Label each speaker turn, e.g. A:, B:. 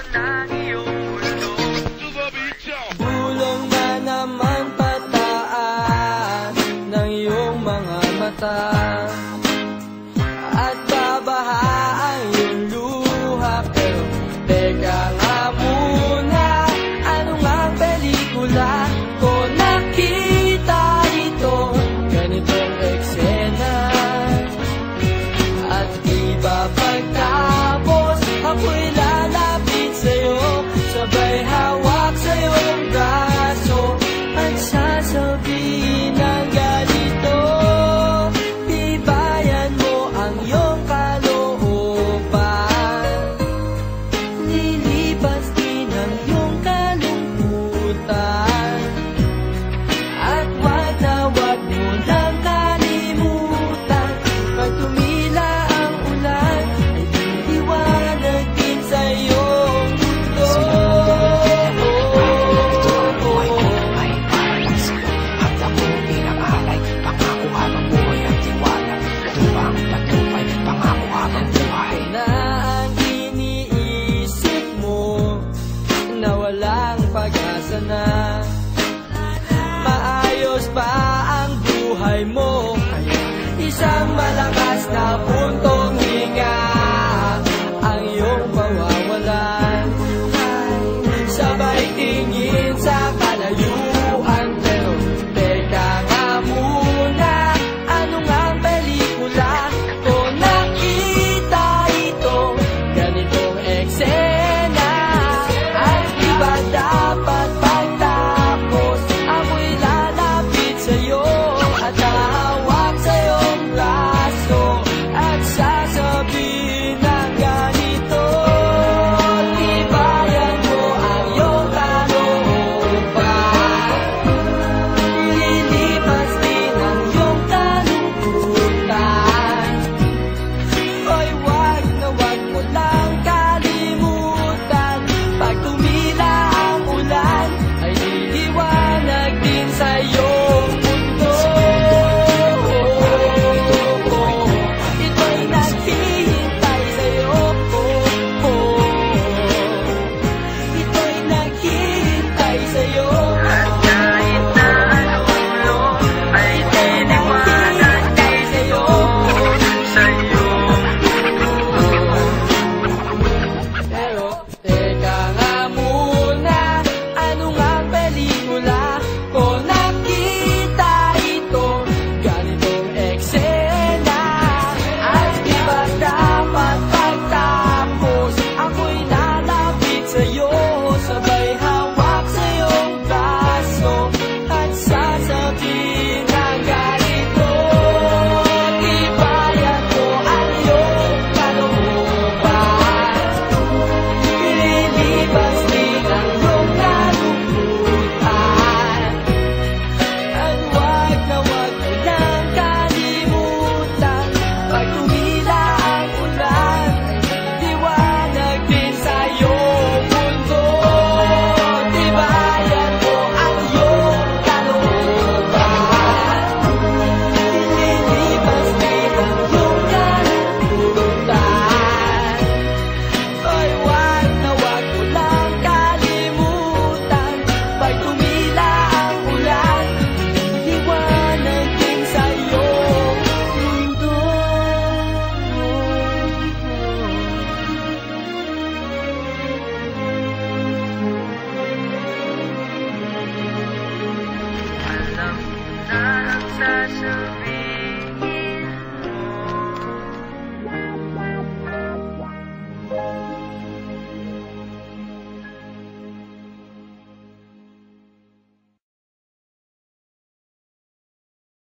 A: ng iyong mundo.
B: Bulong na naman pataan ng iyong mga mata, at babaha ang iyong luha. Pero teka nga muna, ano nga pelikula ko nakita ito? Ganitong eksena, at iba pagtapos ako'y lalapit sa'yo, sabay hawak sa iyong braso, at sasabihin ng ganito: tibayan mo ang iyong kalooban, lilipas din ang iyong kalungkutan, at wag na wag mo nang kalimutan, pag tumila ang ulan ay liliwanag din sa iyong mundo.
C: Ay para lang sa'yo, hanggang mo pinamalay, pangako habang buhay ang tiwala, tubang patupay, pangako habang buhay.
B: Na ang iniisip mo na walang pag-asa na, maayos pa ang buhay mo, isang malakas na puntong hinga ang iyong mawawalan. Sabay tingin sa kalayuan, pero teka nga muna, ano nga ang pelikula ko nakita ito? Ganitong eksena, at iba dapat pagtapos ako'y lalapit sa'yo, at hahawak sa iyong braso, at sasabihin ng ganito: tibayan mo ang iyong kalooban, lilipas din ang iyong kalungkutan, hoy wag na wag mo lang kalimutan, pag tumila ang ulan ay liliwanag din sa iyong mundo. Ito'y naghihintay sa'yo, ito'y naghihintay sa'yo,
A: At kahit na ang ulo ay liliwanag din
B: sa'yo.
A: sa iyong mundo.
B: Pero teka nga muna, ano nga ang pelikula ko nakita ito? Ganitong eksena, at iba dapat pagtapos ako'y lalapit sa'yo, sabay hawak sa iyong braso, at sasabihin ng ganito: tibayan mo ang iyong kalooban, lilipas din ang iyong kalungkutan, at wag na wag mo nang kalimutan, pag tumila ang ulan ay liwanag din sa iyong mundo. Tibayan mo ang iyong kalooban, lilipas din ang iyong kalungkutan, ay wag na wag mo lang kalimutan, pag tumila ang ulan, liwanag din sa iyong mundo.
A: Alam na ang sasabihin